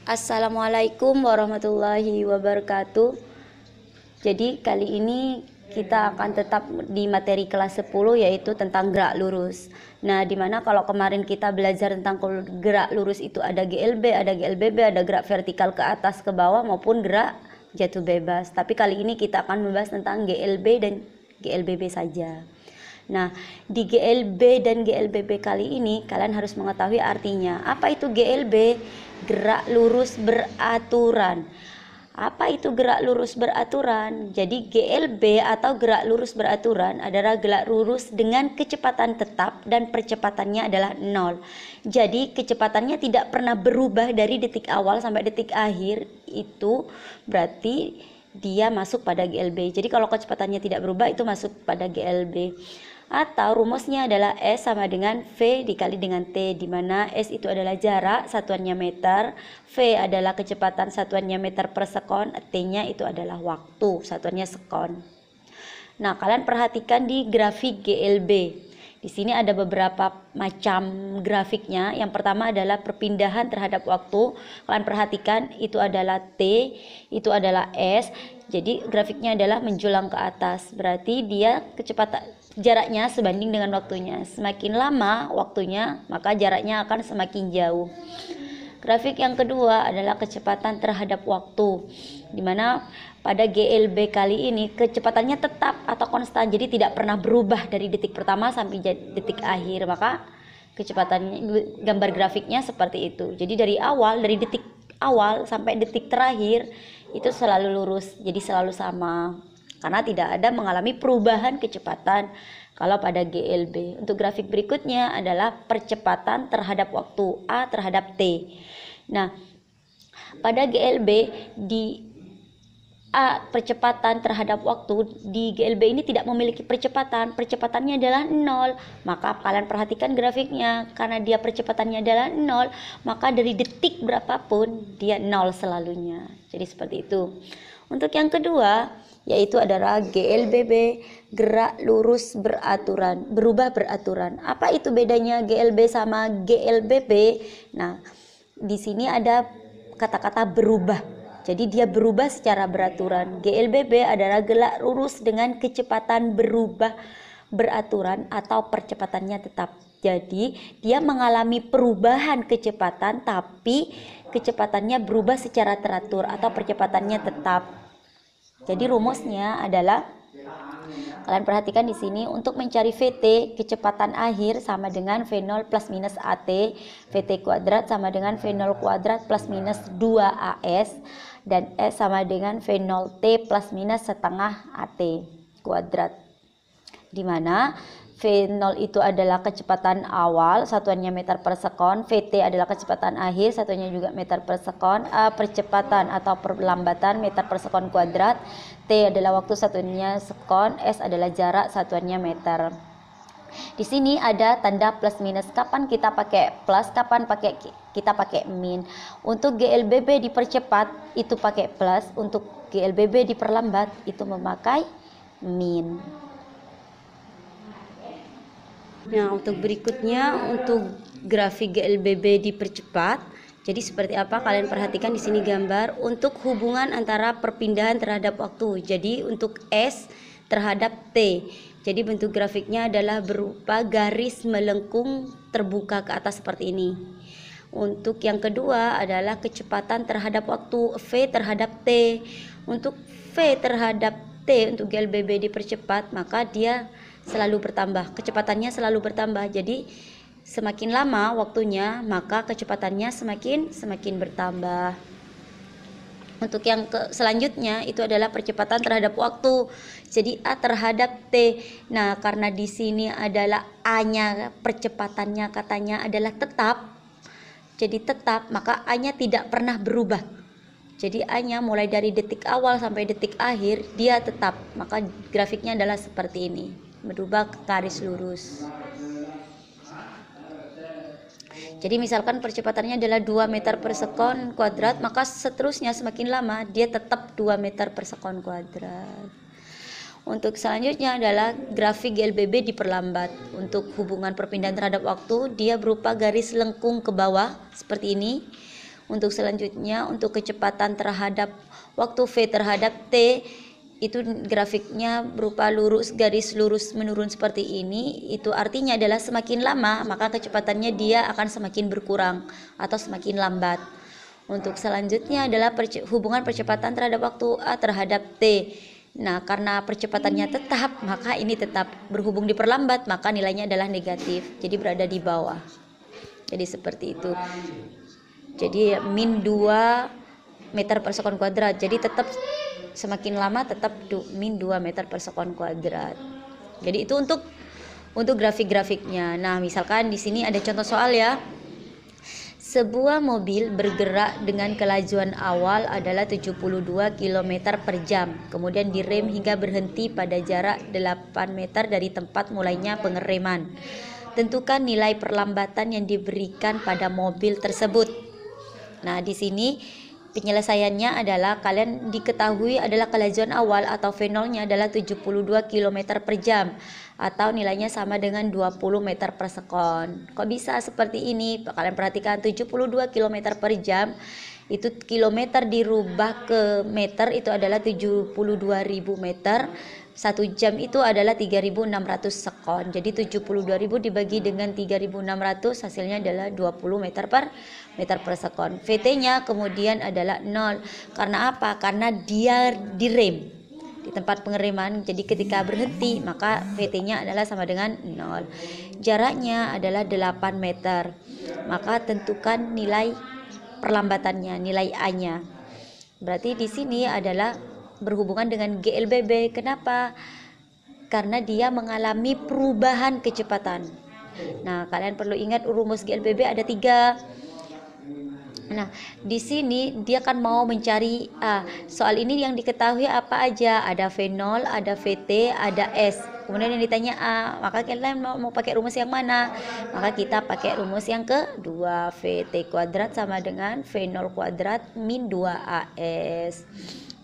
Assalamualaikum warahmatullahi wabarakatuh. Jadi kali ini kita akan tetap di materi kelas 10 yaitu tentang gerak lurus. Nah, dimana kalau kemarin kita belajar tentang gerak lurus itu ada GLB, ada GLBB, ada gerak vertikal ke atas ke bawah maupun gerak jatuh bebas. Tapi kali ini kita akan membahas tentang GLB dan GLBB saja. Nah, di GLB dan GLBB kali ini kalian harus mengetahui artinya. Apa itu GLB? Gerak lurus beraturan. Apa itu gerak lurus beraturan? Jadi GLB atau gerak lurus beraturan adalah gerak lurus dengan kecepatan tetap dan percepatannya adalah 0. Jadi kecepatannya tidak pernah berubah dari detik awal sampai detik akhir. Itu berarti dia masuk pada GLB. Jadi kalau kecepatannya tidak berubah itu masuk pada GLB. Atau rumusnya adalah S sama dengan V dikali dengan T, di mana S itu adalah jarak, satuannya meter, V adalah kecepatan, satuannya meter per sekon, T-nya itu adalah waktu, satuannya sekon. Nah, kalian perhatikan di grafik GLB. Di sini ada beberapa macam grafiknya. Yang pertama adalah perpindahan terhadap waktu. Kalian perhatikan itu adalah T, itu adalah S. Jadi grafiknya adalah menjulang ke atas. Berarti dia kecepatan jaraknya sebanding dengan waktunya. Semakin lama waktunya, maka jaraknya akan semakin jauh. Grafik yang kedua adalah kecepatan terhadap waktu, dimana pada GLB kali ini kecepatannya tetap atau konstan, jadi tidak pernah berubah dari detik pertama sampai detik akhir. Maka kecepatannya, gambar grafiknya seperti itu. Jadi dari detik awal sampai detik terakhir itu selalu lurus, jadi selalu sama karena tidak ada mengalami perubahan kecepatan kalau pada GLB. Untuk grafik berikutnya adalah percepatan terhadap waktu, A terhadap T. Nah, pada GLB di A percepatan terhadap waktu, di GLB ini tidak memiliki percepatan, percepatannya adalah 0. Maka kalian perhatikan grafiknya, karena dia percepatannya adalah 0, maka dari detik berapapun dia 0 selalunya. Jadi seperti itu. Untuk yang kedua yaitu adalah GLBB, gerak lurus beraturan, berubah beraturan. Apa itu bedanya GLB sama GLBB? Nah, di sini ada kata-kata berubah. Jadi dia berubah secara beraturan. GLBB adalah gerak lurus dengan kecepatan berubah beraturan atau percepatannya tetap. Jadi dia mengalami perubahan kecepatan tapi kecepatannya berubah secara teratur atau percepatannya tetap. Jadi rumusnya adalah, kalian perhatikan di sini, untuk mencari VT kecepatan akhir sama dengan V0 plus minus AT, VT kuadrat sama dengan V0 kuadrat plus minus 2AS, dan S sama dengan V0T plus minus setengah AT kuadrat. Dimana V0 itu adalah kecepatan awal, satuannya meter per sekon, VT adalah kecepatan akhir, satuannya juga meter per sekon, A percepatan atau perlambatan meter per sekon kuadrat, T adalah waktu, satuannya sekon, S adalah jarak, satuannya meter. Di sini ada tanda plus minus, kapan kita pakai plus, kapan kita pakai min. Untuk GLBB dipercepat itu pakai plus, untuk GLBB diperlambat itu memakai min. Nah, untuk berikutnya untuk grafik GLBB dipercepat. Jadi seperti apa? Kalian perhatikan di sini gambar untuk hubungan antara perpindahan terhadap waktu. Jadi untuk S terhadap T. Jadi bentuk grafiknya adalah berupa garis melengkung terbuka ke atas seperti ini. Untuk yang kedua adalah kecepatan terhadap waktu, V terhadap T. Untuk V terhadap T untuk GLBB dipercepat, maka dia selalu bertambah, kecepatannya selalu bertambah. Jadi semakin lama waktunya, maka kecepatannya semakin bertambah. Untuk yang selanjutnya itu adalah percepatan terhadap waktu. Jadi A terhadap T. Nah, karena di sini adalah A-nya, percepatannya katanya adalah tetap. Jadi tetap, maka A-nya tidak pernah berubah. Jadi A-nya mulai dari detik awal sampai detik akhir dia tetap. Maka grafiknya adalah seperti ini, berubah ke garis lurus. Jadi misalkan percepatannya adalah 2 meter per sekon kuadrat, maka seterusnya semakin lama dia tetap 2 meter per sekon kuadrat. Untuk selanjutnya adalah grafik GLBB diperlambat. Untuk hubungan perpindahan terhadap waktu, dia berupa garis lengkung ke bawah seperti ini. Untuk selanjutnya, untuk kecepatan terhadap waktu V terhadap T, itu grafiknya berupa garis lurus menurun seperti ini. Itu artinya adalah semakin lama maka kecepatannya dia akan semakin berkurang atau semakin lambat. Untuk selanjutnya adalah hubungan percepatan terhadap waktu A terhadap T. Nah, karena percepatannya tetap, maka ini tetap berhubung diperlambat, maka nilainya adalah negatif. Jadi berada di bawah. Jadi seperti itu. Jadi min 2 meter per sekon kuadrat. Jadi tetap semakin lama tetap min 2 meter per sekon kuadrat. Jadi itu untuk grafik-grafiknya. Nah, misalkan di sini ada contoh soal ya. Sebuah mobil bergerak dengan kelajuan awal adalah 72 km per jam. Kemudian direm hingga berhenti pada jarak 8 meter dari tempat mulainya pengereman. Tentukan nilai perlambatan yang diberikan pada mobil tersebut. Nah, di sini penyelesaiannya adalah kalian diketahui adalah kelajuan awal atau V0-nya adalah 72 km per jam atau nilainya sama dengan 20 meter per sekon. Kok bisa seperti ini? Kalian perhatikan 72 km per jam itu kilometer dirubah ke meter itu adalah 72.000 meter. 1 jam itu adalah 3.600 sekon. Jadi 72.000 dibagi dengan 3.600 hasilnya adalah 20 meter per sekon. VT-nya kemudian adalah 0. Karena apa? Karena dia direm di tempat pengereman. Jadi ketika berhenti maka VT-nya adalah sama dengan 0. Jaraknya adalah 8 meter. Maka tentukan nilai perlambatannya, nilai A-nya. Berarti di sini adalah berhubungan dengan GLBB. Kenapa? Karena dia mengalami perubahan kecepatan. Nah, kalian perlu ingat rumus GLBB ada 3. Nah, di sini dia kan mau mencari A. Soal ini yang diketahui apa aja? Ada V0, ada VT, ada S. Kemudian yang ditanya A, maka kalian mau pakai rumus yang mana? Maka kita pakai rumus yang kedua. VT kuadrat sama dengan V0 kuadrat min 2AS.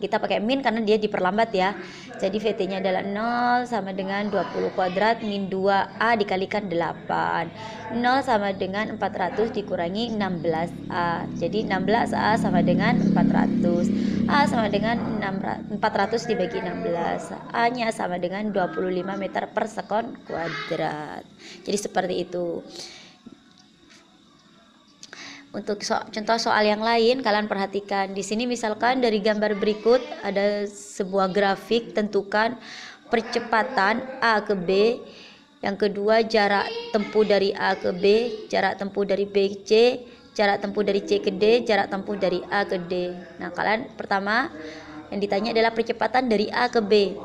Kita pakai min karena dia diperlambat ya. Jadi VT-nya adalah 0 sama dengan 20 kuadrat min 2A dikalikan 8. 0 sama dengan 400 dikurangi 16A. Jadi 16A sama dengan 400. A sama dengan 400 dibagi 16. A-nya sama dengan 25 meter per sekon kuadrat. Jadi seperti itu. Untuk contoh soal yang lain, kalian perhatikan di sini misalkan dari gambar berikut ada sebuah grafik, tentukan percepatan A ke B, yang kedua jarak tempuh dari A ke B, jarak tempuh dari B ke C, jarak tempuh dari C ke D, jarak tempuh dari A ke D. Nah, kalian pertama yang ditanya adalah percepatan dari A ke B.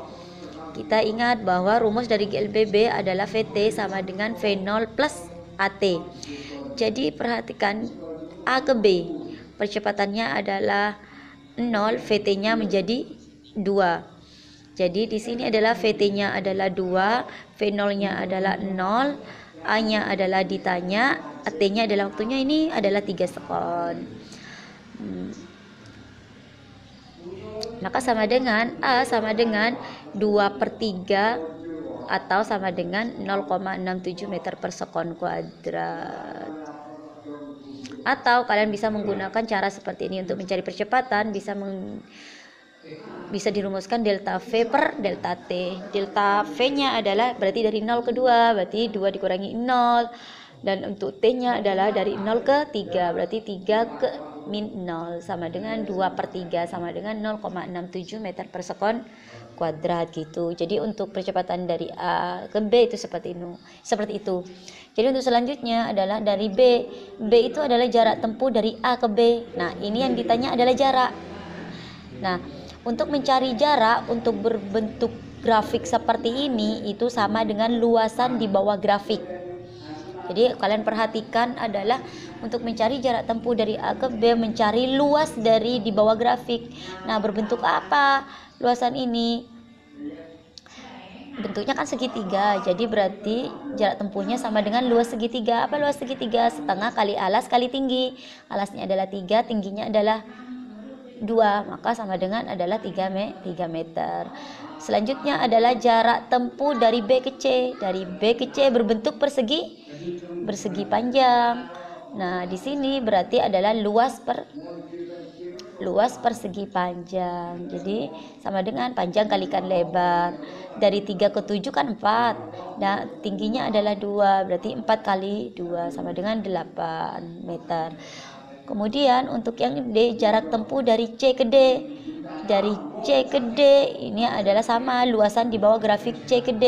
Kita ingat bahwa rumus dari GLBB adalah VT sama dengan V0 plus AT. Jadi perhatikan A ke B, percepatannya adalah 0, VT-nya menjadi 2. Jadi di sini adalah VT-nya adalah 2, V0-nya adalah 0, A-nya adalah ditanya, AT-nya adalah waktunya ini adalah 3 sekon. Maka sama dengan A sama dengan 2/3 atau sama dengan 0,67 meter per sekon kuadrat. Atau kalian bisa menggunakan cara seperti ini untuk mencari percepatan, bisa dirumuskan delta V per delta T. Delta V-nya adalah berarti dari 0 ke 2, berarti 2 dikurangi 0. Dan untuk T-nya adalah dari 0 ke 3, berarti 3 ke min 0 sama dengan 2/3 sama dengan 0,67 meter per sekon kuadrat gitu. Jadi untuk percepatan dari A ke B itu seperti itu. Jadi untuk selanjutnya adalah dari B. B itu adalah jarak tempuh dari A ke B. Nah, ini yang ditanya adalah jarak. Nah, untuk mencari jarak untuk berbentuk grafik seperti ini itu sama dengan luasan di bawah grafik. Jadi kalian perhatikan adalah untuk mencari jarak tempuh dari A ke B, mencari luas dari di bawah grafik. Nah, berbentuk apa luasan ini? Bentuknya kan segitiga, jadi berarti jarak tempuhnya sama dengan luas segitiga. Apa luas segitiga? Setengah kali alas kali tinggi. Alasnya adalah 3, tingginya adalah 2, maka sama dengan adalah 3 meter. Selanjutnya adalah jarak tempuh dari B ke C. Dari B ke C berbentuk persegi panjang. Nah, di sini berarti adalah luas persegi panjang. Jadi sama dengan panjang kalikan lebar. Dari 3 ke 7 kan 4. Nah, tingginya adalah 2. Berarti 4 kali 2 sama dengan 8 meter. Kemudian untuk yang D, jarak tempuh dari C ke D. Dari C ke D ini adalah sama luasan di bawah grafik C ke D.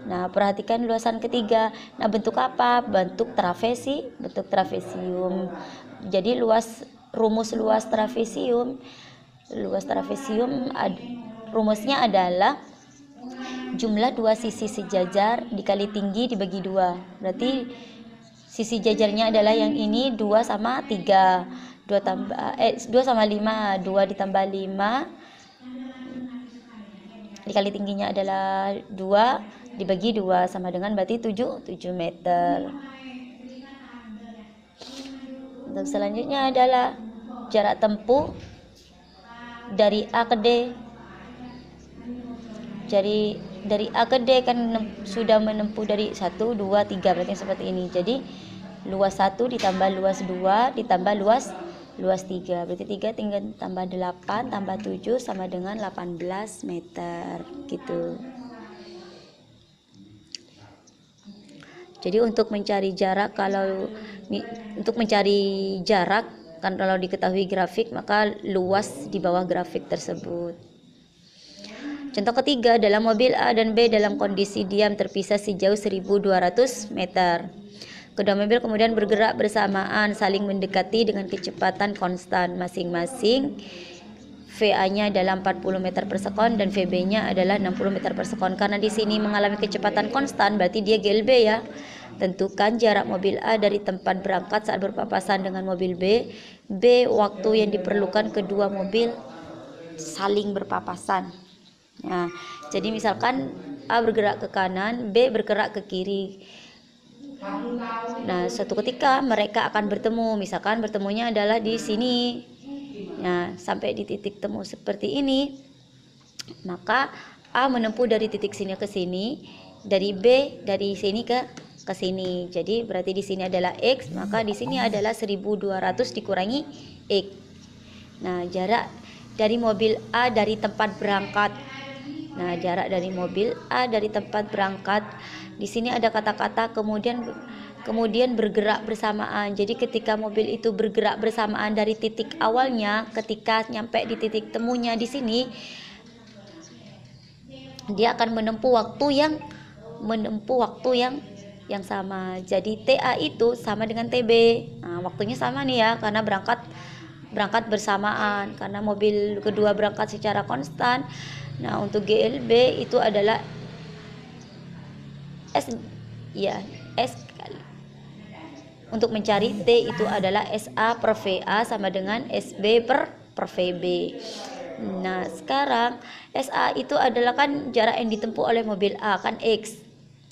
Nah, perhatikan luasan ketiga. Nah, bentuk apa? Bentuk trapesium. Jadi rumus luas trapesium rumusnya adalah jumlah dua sisi sejajar dikali tinggi dibagi 2. Berarti sisi jajarnya adalah yang ini 2 sama 3. 2 sama 5. 2 ditambah 5 dikali tingginya adalah 2 dibagi 2 sama dengan berarti 7 meter. Untuk selanjutnya adalah jarak tempuh dari A ke D. Jadi dari A ke D kan sudah menempuh dari 1, 2, 3 berarti seperti ini. Jadi luas 1 ditambah luas 2 ditambah luas 3. Berarti 3 tinggal tambah 8 tambah 7 sama dengan 18 meter gitu. Jadi untuk mencari jarak kan kalau diketahui grafik maka luas di bawah grafik tersebut. Contoh ketiga, dalam mobil A dan B dalam kondisi diam terpisah sejauh 1200 meter. Kedua mobil kemudian bergerak bersamaan saling mendekati dengan kecepatan konstan masing-masing. VA-nya adalah 40 meter per sekon dan VB-nya adalah 60 meter per sekon. Karena di sini mengalami kecepatan konstan, berarti dia GLB ya. Tentukan jarak mobil A dari tempat berangkat saat berpapasan dengan mobil B. B, waktu yang diperlukan kedua mobil saling berpapasan. Nah, jadi misalkan A bergerak ke kanan, B bergerak ke kiri. Nah, suatu ketika mereka akan bertemu. Misalkan bertemunya adalah di sini. Nah, sampai di titik temu seperti ini, maka A menempuh dari titik sini ke sini, dari B dari sini ke sini. Jadi berarti di sini adalah X, maka di sini adalah 1200 dikurangi X. Nah, jarak dari mobil A dari tempat berangkat. Nah, jarak dari mobil A dari tempat berangkat. Di sini ada kata-kata kemudian bergerak bersamaan. Jadi ketika mobil itu bergerak bersamaan dari titik awalnya, ketika nyampe di titik temunya di sini, dia akan menempuh waktu yang sama. Jadi TA itu sama dengan TB. Nah, waktunya sama nih ya, karena berangkat bersamaan, karena mobil kedua berangkat secara konstan. Nah, untuk GLB itu adalah S kali. Untuk mencari T itu adalah SA per VA sama dengan SB per VB. Nah, sekarang SA itu adalah kan jarak yang ditempuh oleh mobil A kan X.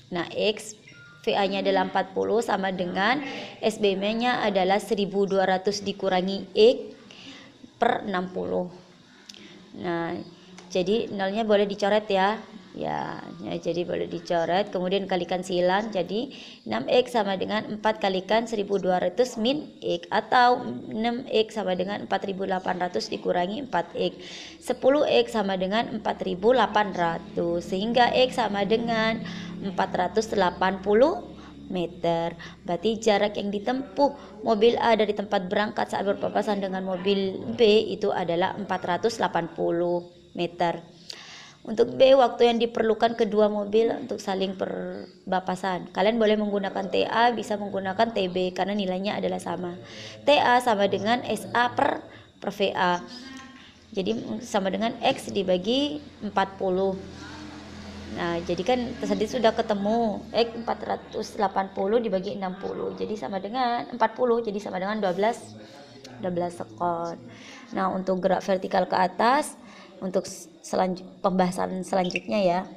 Nah, X VA-nya adalah 40 sama dengan SB-nya adalah 1200 dikurangi X per 60. Nah, jadi nolnya boleh dicoret ya. Ya, jadi boleh dicoret, kemudian kalikan silang, jadi 6X sama dengan 4 kalikan 1200 min X, atau 6X sama dengan 4800 dikurangi 4X. 10X sama dengan 4800, sehingga X sama dengan 480 meter. Berarti jarak yang ditempuh mobil A dari tempat berangkat saat berpapasan dengan mobil B itu adalah 480 meter. Untuk B, waktu yang diperlukan kedua mobil untuk saling berpapasan. Kalian boleh menggunakan TA, bisa menggunakan TB karena nilainya adalah sama. TA sama dengan SA per VA. Jadi sama dengan X dibagi 40. Nah, jadi kan tadi sudah ketemu X 480 dibagi 60. Jadi sama dengan 40, jadi sama dengan 12 sekon. Nah, untuk gerak vertikal ke atas, untuk pembahasan selanjutnya ya.